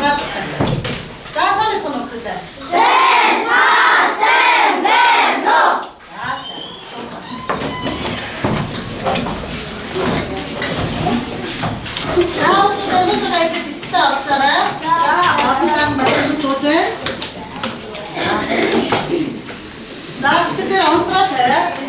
уншаад. За сайн байна уу хүүхдүүд? Сайн байна уу? За сайн. Now, we're going to start, Sarah. Officer, Madam Sojan. Now, today also there.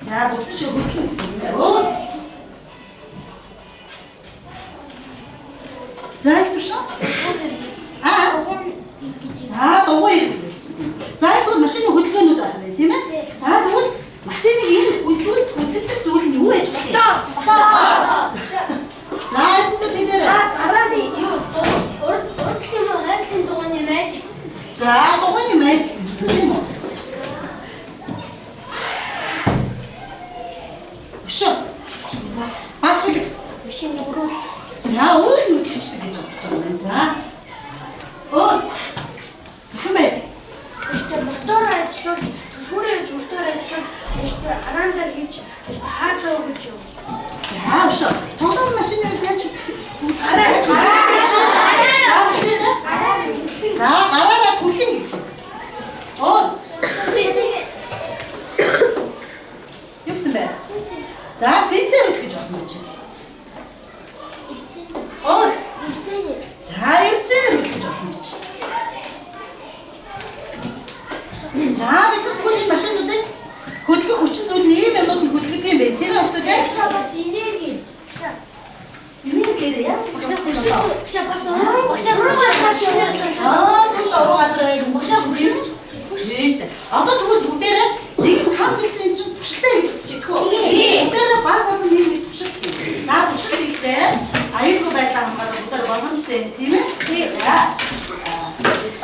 За бүгд шиг хөдлөн гэсэн юм байна. За их туршаа. За дугуй ирэх. За тэгвэл машины хөдөлгөөнүүд байна тийм ээ. За тэгвэл машиныг энэ хөдөлгөдөг зүйл нь юу яж байна? За энэ бид зараад юу урд гэх юм уу хайрын дугуйны байж. За дугуйны байж юм уу? Шо. Батхыг Машины өрөөл. за өөрөө нь үтгэжтэй гэж бодож байгаа юм. За. Оо. Хэмээ. Өстө мотор ажиллаж, түлхүүрээс мотор ажиллаж, өстө араанда хийж, өстө хаацаа өгч юу. За шо. Тоглоом машины байж. За гараараа түлхэн гэж. Оо. Юу гэсэн бэ? За сенсор гэж бодно чи. Оо. За эрдэнэ гэж бодно чи. За бид тэгвэл машинуудыг хөдөлгөх хүчин зүйл ийм юмуд хөдөлгөх юм бэ? Тийм үү хүмүүс? Шабас энерги. Энерги яа? Шабас Түр ороо газар юм багш. Зүйтэй. Одоо тэгвэл бүгдээрээ нэг тав хэлсэн юм чинь төвшөлтэй хэлчихэхөө. Бүгдээрээ баг болон нэг төвшөлтэй. Наа төвшөлтэй аюулгүй байдлаа хамгаалах бүгдээр боломжтой тийм ээ? За.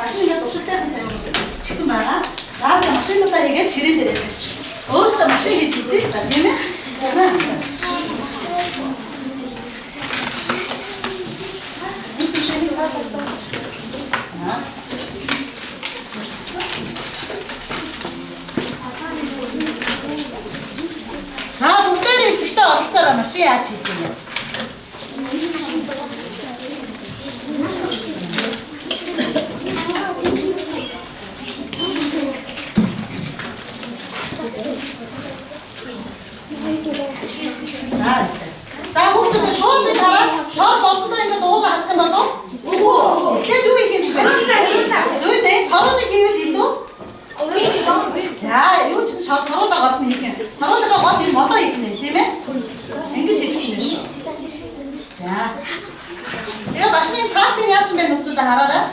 Машиныг төвшөлтэй сайн хэлчихсэн байгаа. За би машинуудаа хийгээд ширээн дээр явчих. Өөрөөсөө машин хийж үзье та тийм ээ? За бүгдээрээ идэвхтэй олцоороо машин яаж хийх юм бэ? За бүгдээ шууд хараад шууд болсондоо ингэ дуугаа хассан болов уу? Тэгээд юу юм бэ? Зүйтэй саруудыг хийвэл илүү. За юу ч саруудаа гол нь хийх юм. Саруудаа гол энэ модоо хийх нэ тийм ээ? Ингэж хийх юм шүү. За. Тэгээ машины цаасын яасан бэ нүдүүдэд хараарай.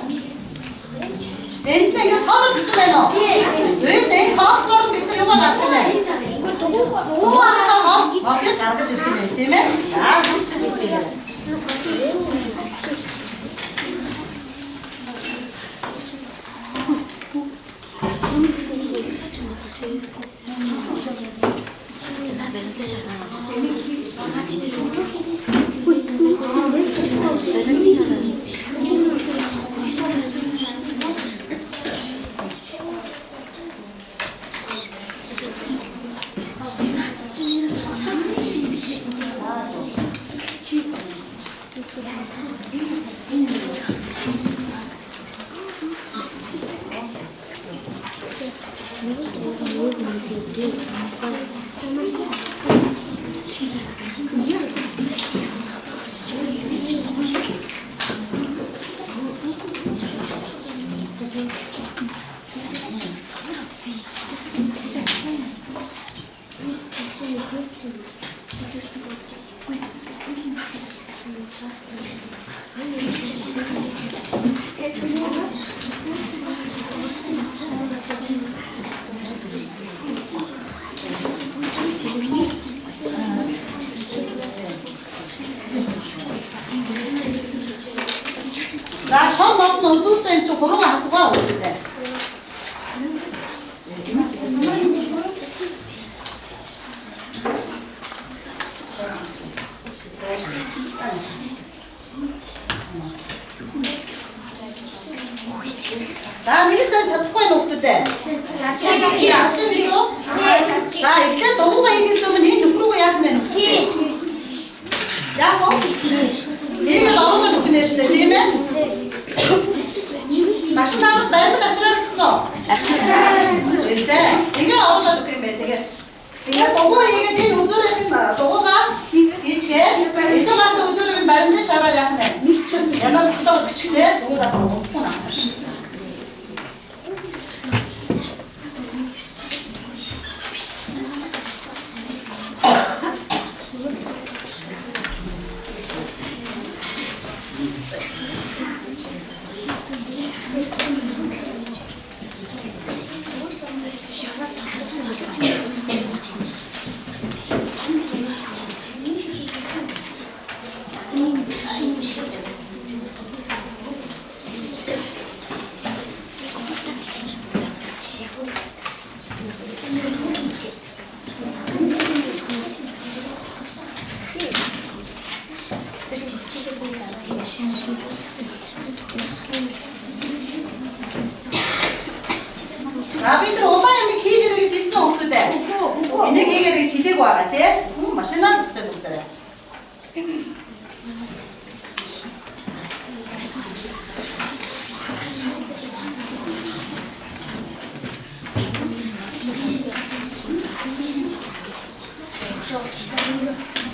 Энд ингэ цаанаа гэсэн байна уу? Зүйтэй цааснаар бид нар юугаар гарах вэ? Окей, гаргаж ирэх юм тийм ээ? За, үсэг хийх. За шон мод нь үзүүлсэн юм чи хурууга хатгаа үлдээ. За нэгсэн чадахгүй нөхдүүдээ. Чадчих юу? За ихтэй дугуйгаа хийх юм энэ нөхрөөгөө яах нь вэ? Яах вэ? Нэг орон өгнө шүү дээ, тийм ээ? Машинаа баримт авчраа гэсэн үү? Авчраа. Тэгээ оруулаад өгөх юм байна. Тэгээ дугуй хийгээд энэ үзүүрийн дугуйгаа хийчихээ. Энэ бас үзүүрийн баримтын шараа яах нь вэ? Янаа хөдөө өгчихлээ. Дугуйгаас өгөхгүй наа. бид нар улаан юм хийж ирэх гэж хэлсэн хүмүүстэй. Энийг хийгээд гэж хэлээгүй байгаа тийм. Машинаар үстэй бүгдээрээ.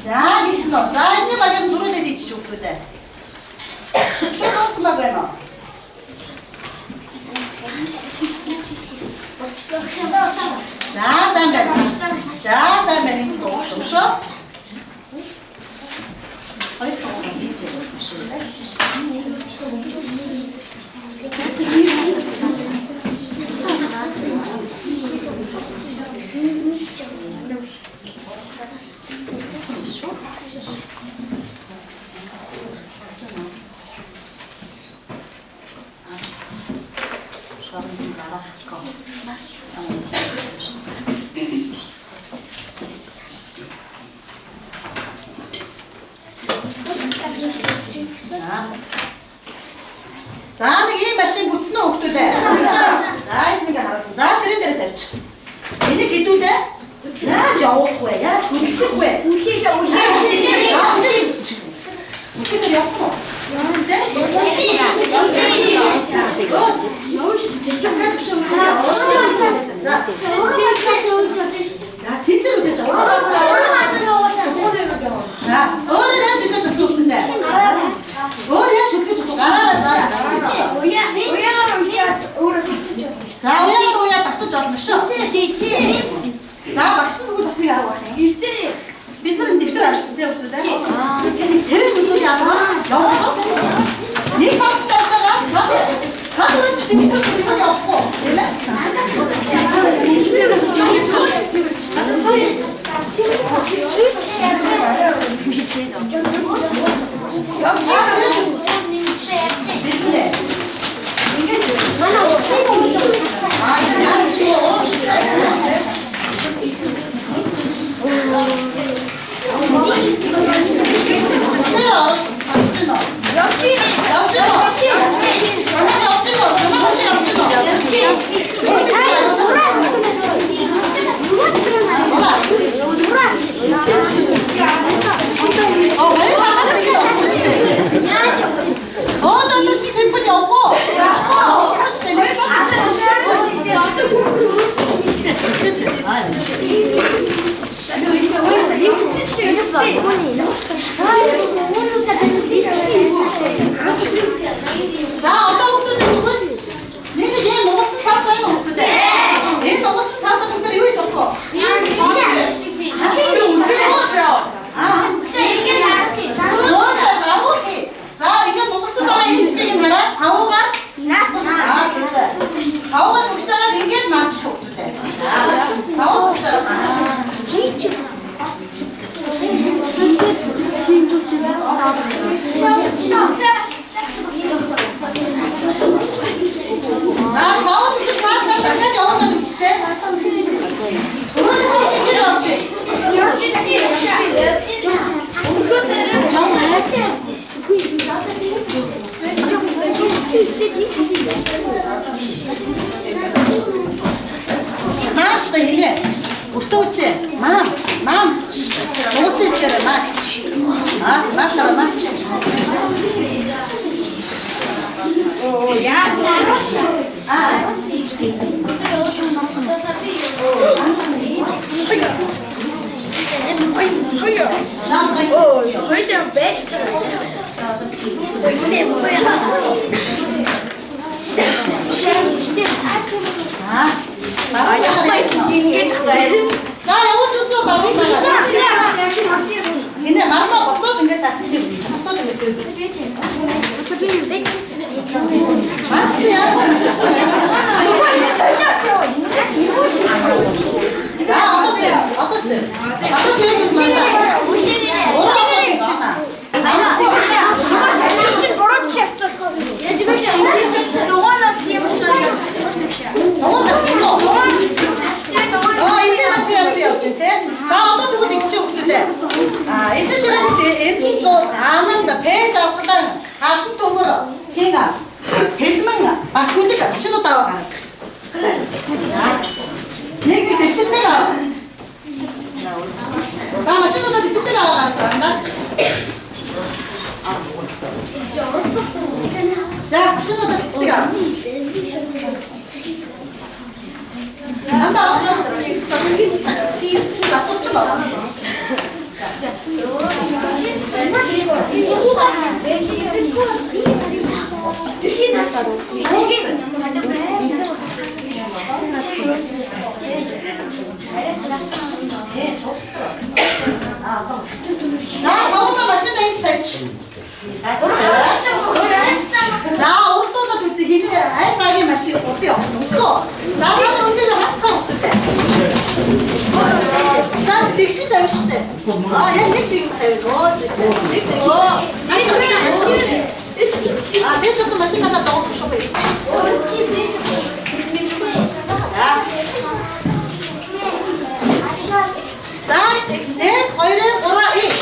За, хийсэн үү? За, энэ багийн дөрөвлөд ичиж өгдөө. Що роосмаг байна? За, сайн байна. За, сайн байна. Энэ дууссан шүү. Хоёр тоо хийж За, нэг ийм машин бүтсэн үү хүмүүдээ? За, энийг хараад. За, ширээ дээр тавьчих. Энийг хэдүүлээ? Яаж явах вэ? Яаж хөлдөх вэ? Үлээшээ үлээ. Үлээхээр явах уу? Бид нар дэвтэр авчихсан тийм үү? Тэгээд сэрэв үзүүл яагаад явах вэ? Нэг хавтаа цагаан хавтаас дэвтэр шиг явах уу? Тийм ээ? За одоо хүмүүс бүгд нэг юм нууц цаас байна уу гэдэг. Энэ нууц цаас бүгд юу хийж болох вэ? За ингээд нууц байгаа юм шиг хараад савуугаар наач. Зөвхөн. Савуугаар бүгд жагаад ингээд наач хөвгдөө. Савуу бүгд жагаад хийч. Машта ине. Устойче. Мам. Усыстер мать. Наш карамач. О, я. Ini mama bosot ini satu sih, bosot ini sih. Masih ya. Ya, apa sih? Itu mana? Orang apa dicina? Mana sih? Энд ширээс эрдэнэ цууд ааманд пэйж авахлаа хатан төмөр хинга хэлмэн багүлэг машинууд аваа гараад. Нэг дэвтэртэй аваа. Машинуудаа дэвтэртэй аваа гаргана. За, машинуудаа дэвтэртэй аваа. Намаа аваад асууч байна. За, бавна машина инсайч. За, урдуудад үзье. Ай багийн машин утга явах. Үзгөө. За, өндөр хацсан утгатай. За, тэгшин тавьштай. Яг нэг чиг тавьгаа. Нэг чиг. Би ч машинаа доогдох шүү дээ. За, нэг, хоёр, гурав, ий.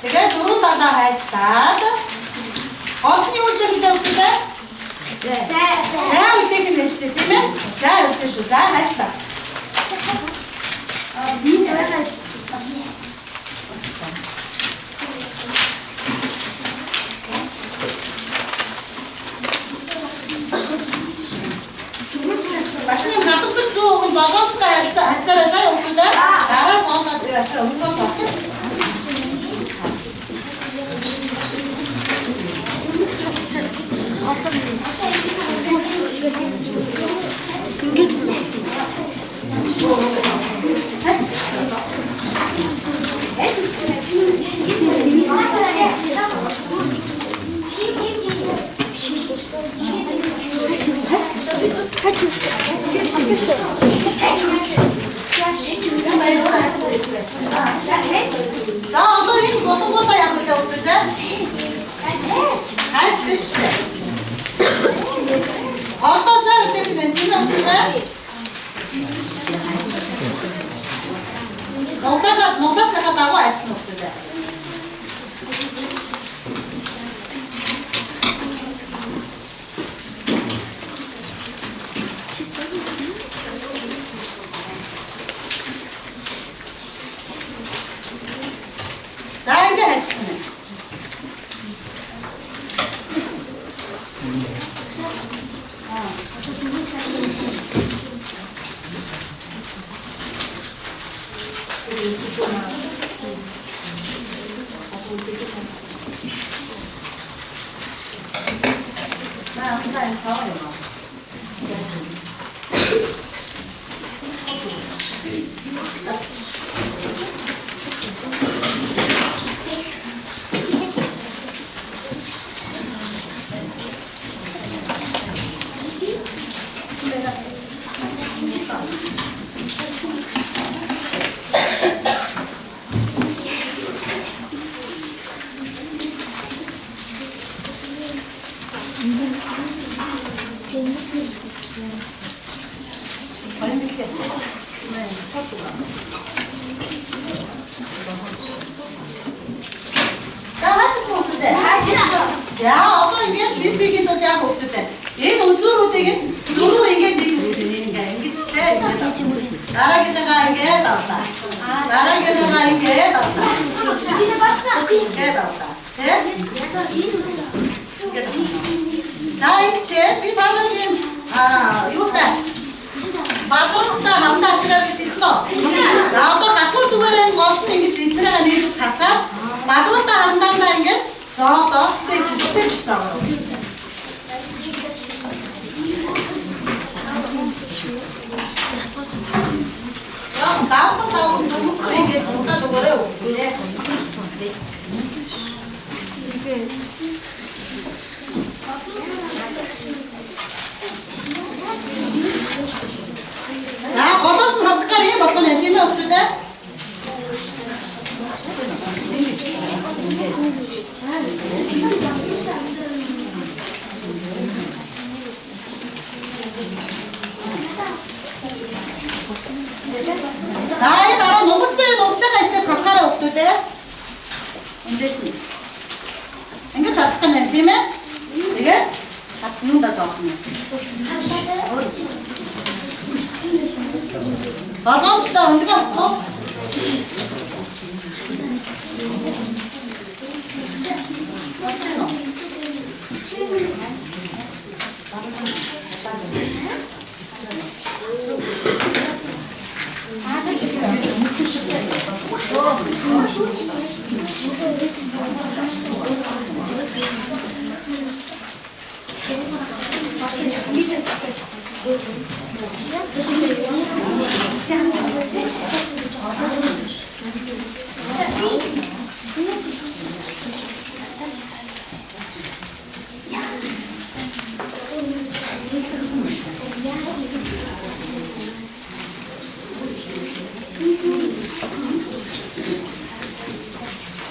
Тэгээд дөрөв талаа хайжтаад одны үйлдэл хийдэг үү? За үдэх нь шүү дээ, тийм ээ? За үдэх шүү. За хайжтаа. Машины хатдаг зүүн болгоомжтой хацаараа заяа өгдөө. Дараа цаанаа тэгээд өмнөөс авчих. За одоо энэ готовоо яг үгүй өгдөө. Хайчлаа. Одоо заа үдэх нь тийм үү? Ногоос хатаагаа ажил өгдөө. За ингэ хайчлаа. За одоо ингээд зинсгийн тул яг хөвгдөд. Энэ үзүүрүүдийг дөрөв ингээд ингэж тэ. Дараагийнхаа ингээд авлаа. Дараагийнхаа ингээд авлаа. Ингээд авлаа. Тэ? За ингэж би багийн юутай багтаа хамтаа ажиллаа гэж хэлсэн үү? За одоо хатуу зүгээр голд ингэж энтрээ нэрж хасаад багтаа хамтаа ингэж зоодоо тэгтэй биш таа. Яа, даавал нүх ингэж унтаад өгөөрэй. За, одоос нь хадгаар юм болсон юм тийм ээ өгдөө. За, энэ дараа нугасны нуглахаа эсвэл хатгаараа өгдөө. Эндээс нь. Ингэж чадах юм байна тийм ээ? Тэгээд хатнууд заах юм. Багамчтай өндөг авах.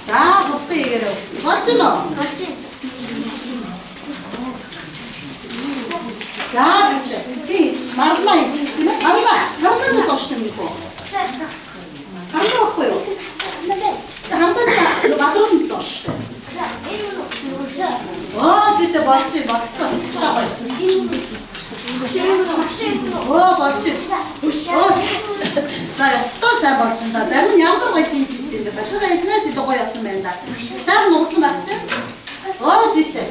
За, бохоо игээр. Болчихно уу? За, тийм марлаа тийм ээ. Хамаа зоош юм уу? Хамаа ахгүй юу? Хамаа багрын зоош. зүйтэй болчих болцсон. Оо болчих. За ястаа сайн болчихно да. Зарим нь ямар гоё синцсэн юм бэ? Башаа яснаас илүү гоё ясан байна да. Сайн нуусан байх чинь. Оо зүйтэй.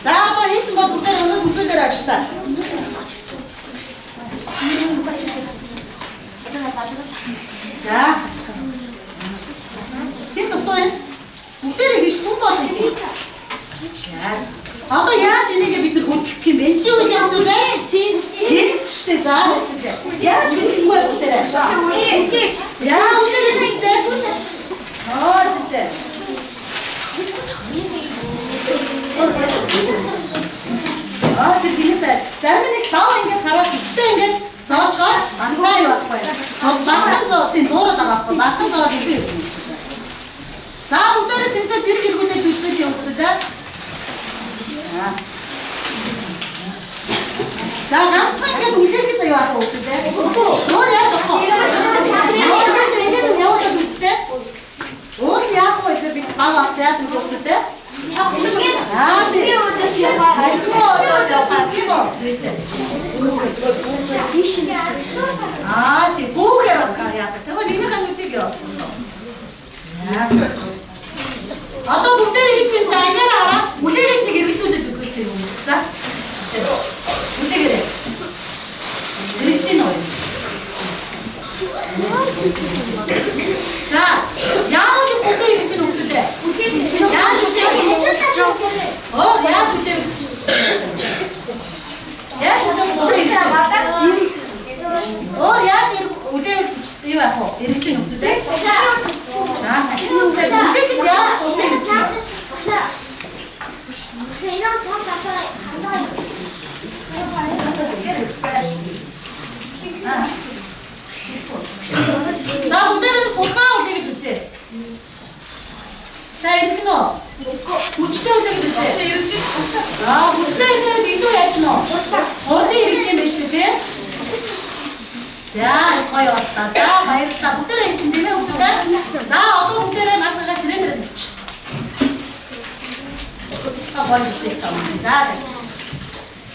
За одоо хийсэн бол бүгд өнөө үзүүлээр авчихлаа. За. Тэнд тутаа бүгдээ хийж түн бол юм. Одоо яаж энийг бид нар хөдлөх юм бэ? Чи юу яах вэ? Сэнс штэ за. Яаж хийх вэ бүгдээ? Яа, үгүй ээ. Аа, зүйтэй. Аа тэгнэсээ зарим нэг лав ингээд хараад хүчтэй ингээд зоочгоор ансаа юу байхгүй. Бахан зоосын дуурайд байгаа байхгүй. Бахан зоод ирэх юм. За бүгдээрээ сэнсээ зэрэг эргүүлээд үзэл явуулдаг да. За ганцхан ингээд үлээхэд явах хүүхдтэй. Өөр яаж авах вэ? Ингээд явуулаад үзтээ. Өөр яах вэ? Би гав автаад хүүхдтэй. Тий гүүгээр бас яадаг. Тэгвэл энийх нүдийг явуулсан. Одоо бүгдээ хийх чинь ангаараа хараа. Үлээгээд нэг эргэлдүүлээд үзүүлж байгаа юм шиг за. Үлээгээрээ. Эргэж чинь уу. За, яагаад юм бүгдээ эргэж чинь хүүхдүүдээ? Яаж үлээх вэ? Яаж үлээх вэ? Яаж үлээх вэ? Юу яах вэ? Эргэж чинь хүүхдүүдээ? За, сахин үсээ үлээхэд яаж үлээх вэ? За бүгдээрээ сулгаа үлээгээд үзье. За ирэх нь үү? Хүчтэй үлээгээд үзье. Хүчтэй үлээгээд илүү яаж нь үү? Урдын ирэх юм биш үү те? За гоё боллоо. За баярлалаа. Бүгдээрээ хийсэн тийм ээ бүгдээ. За одоо бүгдээрээ наадгаа ширээнээр тавьчих. Гоё үлээх юм. За тавьчих.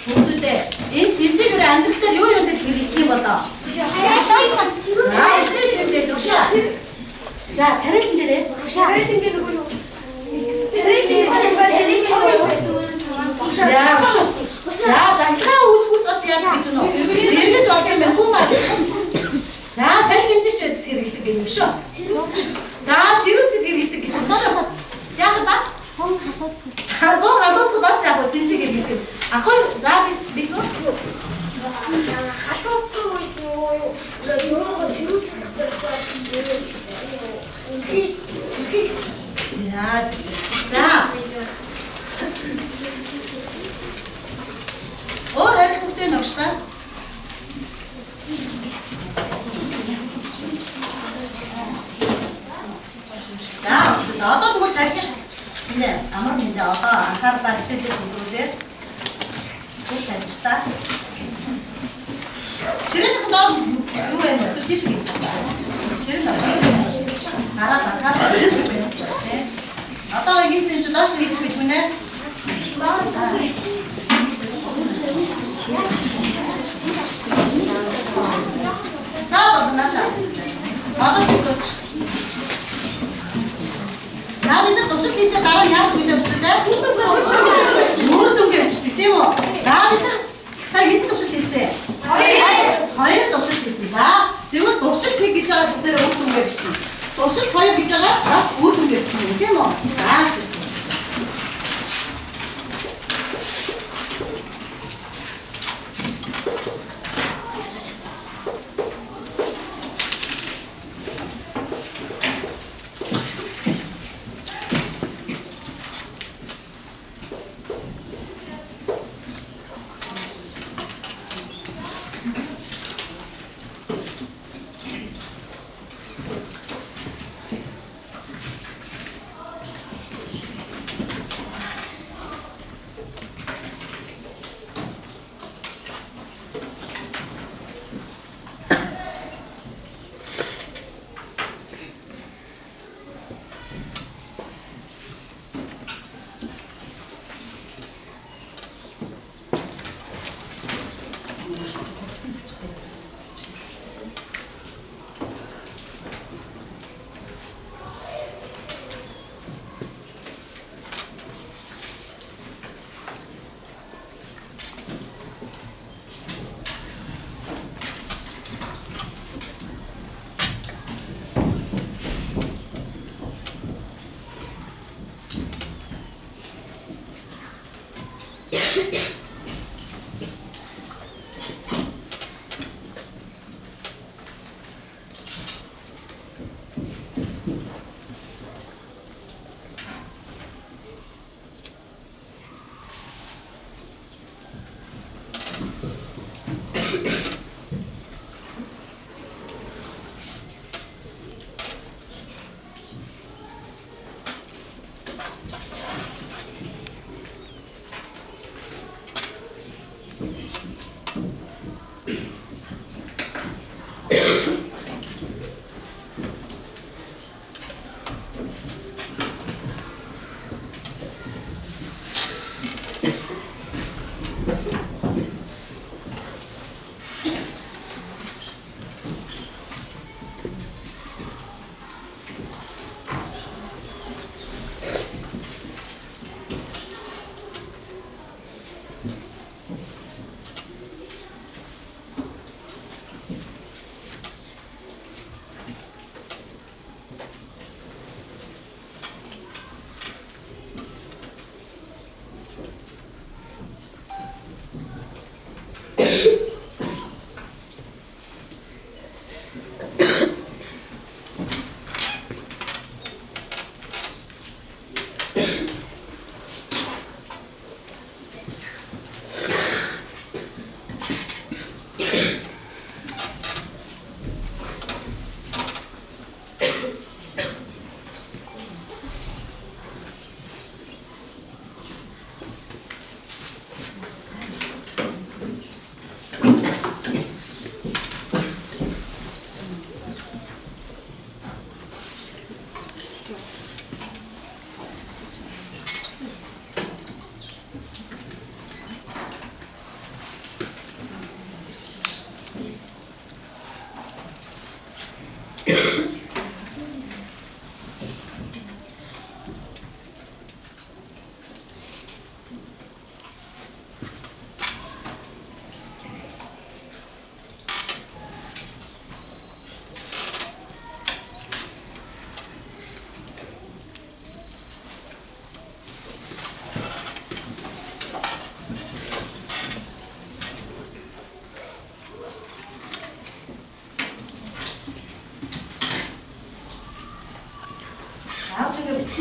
Бүгдээ энэ сэлсээр амьдрал дээр юу юм дээр хэрэглэх юм болоо? За тарилан дээрээ. Тарилан дээр нөгөө юу? За захаа үсгүүр бас яаж гэж нөө. Хэрэгж болох юм хүн маа. За салхи хэмжигч хэрэглэдэг юм шүү. За сэрүүцэд хэрэглэдэг гэж байна шүү. Яг та цом халууцгаас яг сэлсэг хэрэглэдэг. Ахой за би нөө халууц юу ёороо сэрүүцэх хэрэгтэй. За. Өөр хайртай навшлаа. За, одоо тэгвэл тавьчих. Нэ, амар нэ одоо анхаарлаа хичээлээ бүгдээ. Тэгвэл тавьчих та. Чирэнийх нь доор юу вэ? Тийш гэж байна. Чирэн доор. Хараа. Одоо хийсэн чинь доош хийж бит үнэ. За бодноошаа. Одоо зүсөч. Намайг тусах хийж дараа яах вэ гэдэг үү? Нүрдүнгээр чиг тийм үү? За бид сая хэдэн тусах хийсэн? Хоёр тусах хийсэн. За тэгвэл тусах хийж байгаа бүгдээ нүрдүнгээр чиг. Тусах хоёр хийж байгаа бас нүрдүнгээр чиг юм тийм үү? За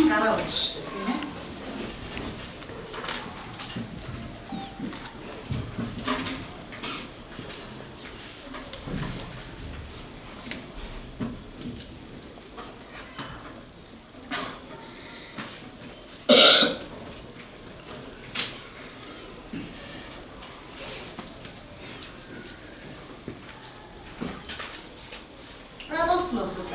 Гараа өгч тийм ээ. Радостно тук.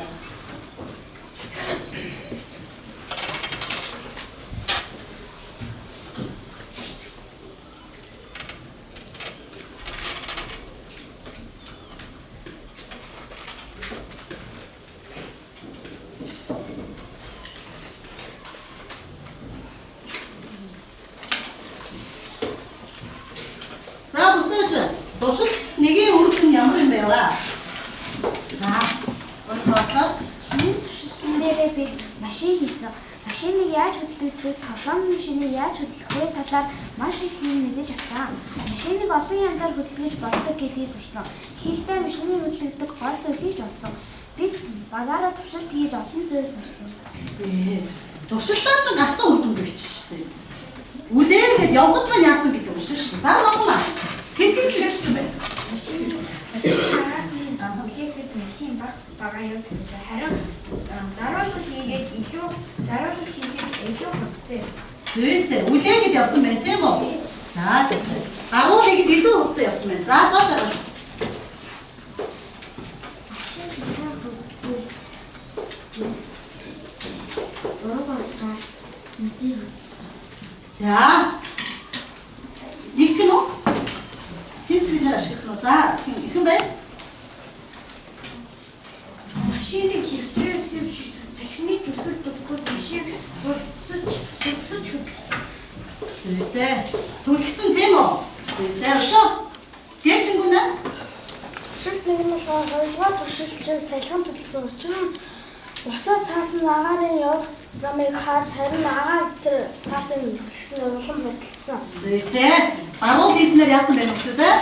Душил нэгийн өргөн ямар юм бэ? За, өөрөөр Шинэ зуршилсан дээрээ би машин хийсэн. Машиныг яаж хөдөлгөх, тоглоом машиныг яаж хөдөлгөх вэ талаар маш их юм мэдэж авсан. Машиныг олон янзаар хөдөлгөж болдог гэдгийг сурсан. Хийхдээ машиныг хөдөлгөдөг гол зүйлийг олсон. Бид багаараа туршилт хийж олон зүйл сурсан. Туршилтаас ч гарсан үр дүн гэж шүү дээ. Үлээгээд явгад маань яасан гэдэг юм шүү дээ. За ногоно. Сэтгэлжсэн байна. Машинаас нэг хүлээхэд машин бага явж байсан. Харин дараалал хийгээд илүү хурдтай байсан. Зүйтэй. Үлээгээд явсан байна тийм үү? За зүйтэй. Гаруул хийгээд илүү хурдтай явсан байна. За зооч арга. За. Их нь уу? Синсвинээр ашигласан уу? За, ихэн байна? Машиныг шилжүүлж салхины төлөвлөлт машин хурцж хөдөлсөн. Зүйтэй. Түлхсэн тийм үү? Зүйтэй. Өшөө. Гээчингүнэ? Шилт нэг нь хоёрдугаар туршилтчин салхин төлөвлөсөн учраас босоо цаас нь агарын явах замыг хааж харин агаар тэр цаасыг төлөвлөсөн улам хурдсан. Зүйтэй. Баруун хийснээр яасан бэ хөлтөдөө?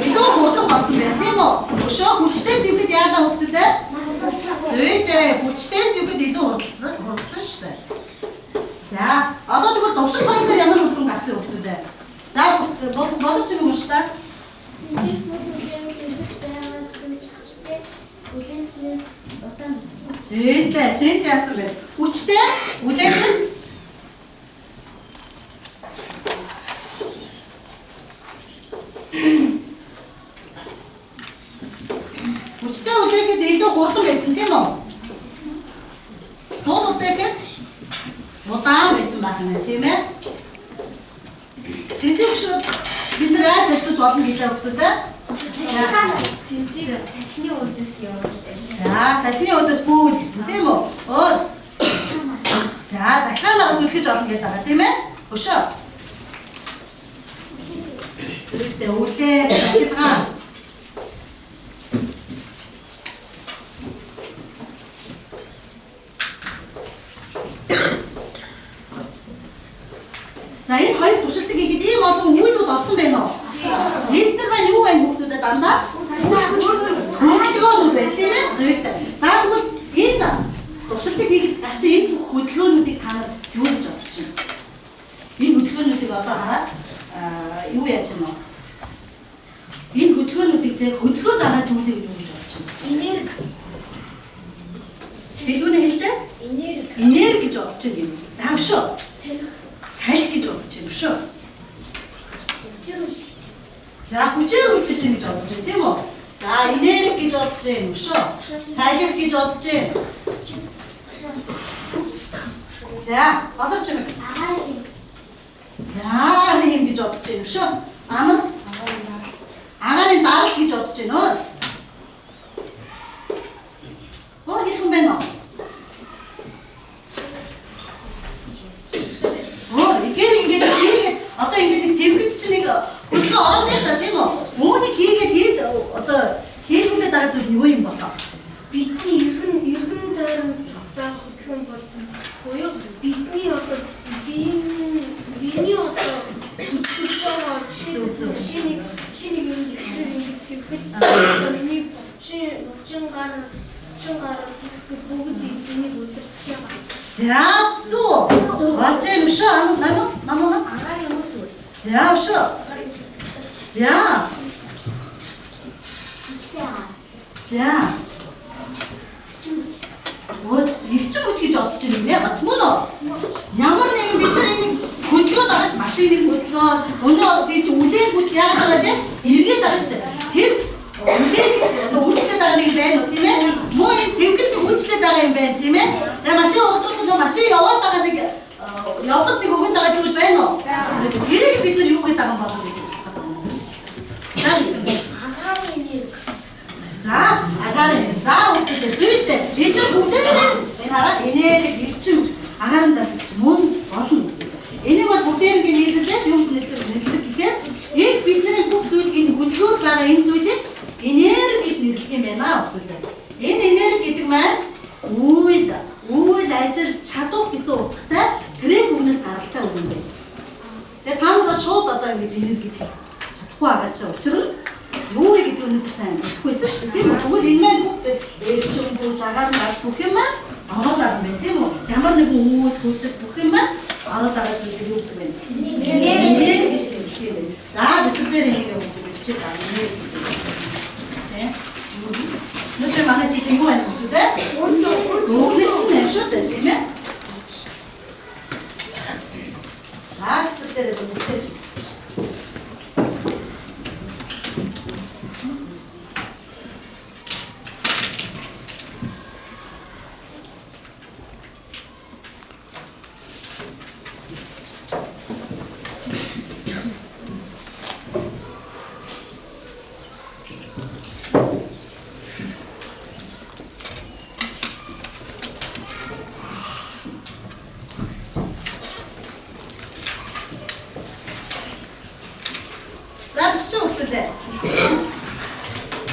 Илүү хурдан болсон байна тийм үү? Өшөө хүчтэй зэвгэд яалаа хөлтөдөө? Зүйтэй. Хүчтэйс югэд илүү хурдсан шүү дээ. За, одоо тэгвэл довшин хоёроор ямар хөлтөн гарсан хөлтөдөө? За, боловч юм шүү дээ. Синсээс нүлээ хэрэгж байгаа гэсэн чигчтэй үлээснээс удаан байсан. Зүйтэй. Сэнс яасан бэ? Хүчтэй. Үлээсэн. Хүчтэй үлээхэд илүү хурдан байсан тийм үү? Суул үлээхэд удаан байсан байна тийм ээ? Сэнсийг шүү бид нэр яаж ажиллаж болно гэлээ өгдөө. Синсийг салхины өөдөөс явуулдаг. За, салхины өөдөөс бүүл гэсэн тийм үү? Өөр. За, захианаас үлгэж олно гэдэг байгаа тийм ээ? Өшөө. Зүйтэй үлээ захигаа. За, энэ хоёр туршилтыг хийгээд ийм олон үйлдэл орсон байна уу? Бид нар маань юу байна хүүхдүүдэд дандаа? Хөдөлгөөнүүд байна тийм ээ? Зүйтэй. За тэгвэл энэ туршилтыг хийхэд гасан энэ хөдөлгөөнүүдийг та нар юу гэж бодож байна? Энэ хөдөлгөөнүүдийг одоо хараад юу яаж байна вэ? Энэ хөдөлгөөнүүдийг тэр хөдөлгөөд байгаа зүйлийг юу гэж бодож байна? Энерги. Хэлбүнэ хэлдэг? Энерги гэж бодож байна юм. За өшөө. Салхи гэж бодож байна шүү. За хүчээр үлчиж гэж бодож байна тийм үү? За энерги гэж бодож байна шүү. Салхи гэж бодож байна. За бодож байна. За нэг юм гэж бодож байна шүү. Агарын даралт гэж бодож байна өө. юм байна уу? Ингээд одоо ингээд сэргэт чинь нэг хөлгөө ороод байхдаа тийм үү? Үүнийг хийгээд одоо хийгүүлээд байгаа зүйл юу юм болоо? Бидний иргэн тойрон байх хөдөлгөөн бол буюу бидний одоо биений одоо хөдөлж байгаа шинийг юм ингээд сэргэхэд миний 30 гаруй бүгд энийг удирдах байгаа. За зү. Бачаа юм шүү. Намаа. Агаар юм уу? За шүү. За. За. What ирчих хүч гэж бодож байна нэ бас мөн үү? Ямар нэгэн бид нар энэ хөдөлгөөд байгаа ш машиныг хөдөлгөөд өнөө би чи үлээгүүд яагаад байгаа вэ? Иргээд байгаа ш. Тэр үлээг үйлчлээд байгаа нэг байна уу тийм ээ? Мөн энэ сэргэлт үйлчлээд байгаа юм байна тийм ээ? Тэгээ машин удахгүй машин яваад байгаа нэг явахд нэг өгöd байгаа зүйл байна уу? Тэрийг бид нар юу гэдэг байгаа юм бол за агаар за үүтэй зүйлтэй бид нар бүгдээ энэ хараа энерги ирчим агааранда мөн болно. Энийг бол бүгдээр ингэ нийлүүлээд юу гэж нэрлэдэг гэхээр энэ бидний бүх зүйлийн хөдөлгөөд байгаа энэ зүйлийг энерги гэж нэрлэх юм байна бүгдээ. Энэ энерги гэдэг маань үйл ажил чадвар гэсэн утгатай грек үгнээс гаралтай үг юм байна. Тэгээ та нар шууд одоо ингэж энерги гэж чадахгүй байгаа ч учир нь юу гэдэг өнөдр сайн мэдхгүйсэн шүү дээ тийм үү? Тэгвэл энэ маань бүгд ээлжин бууж агаар нар бүх юм ороод байгаа юм байна тийм үү? Ямар нэгэн үйл хөдлөл бүх юм ороод байгаа зүйл юу гэдэг вэ? Энерги гэж хэлэх юм байна. За бид дээр энийг бичиж байгаа юм. Тийм. Нүдэ манай чи юу байна вэ? Үгүй шүү дээ тийм ээ. бид дээр бүгдээ чи.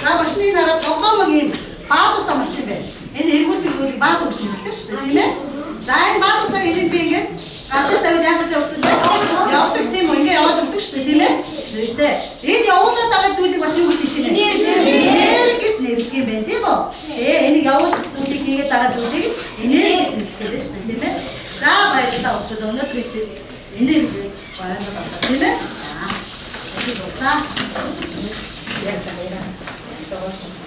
За машины дараа тоглоомын баатуудаа машин байна. Энэ эргүүлдэг зүйлийг баатууд гэж нэрлэдэг шүү дээ, тийм ээ? За энэ баатуудаа ирэх би ингээд гадаад тавьд яхад явдаг тийм үү? Ингээд яваад өгдөг шүү дээ, тийм ээ? Тэгтээ энэ явуулаад байгаа зүйлийг бас юу гэж хэлэх юм бэ? Энерги гэж нэрлэх юм байна, тийм үү? Энийг явуулах зүйлийг хийгээд байгаа зүйлийг энерги гэж нэрлэх гэдэг шүү дээ, тийм ээ? За баярлалаа өгчод өнөөдөр чи энерги баярлалаа, тийм ээ? За. Босаа. Яг цагаараа.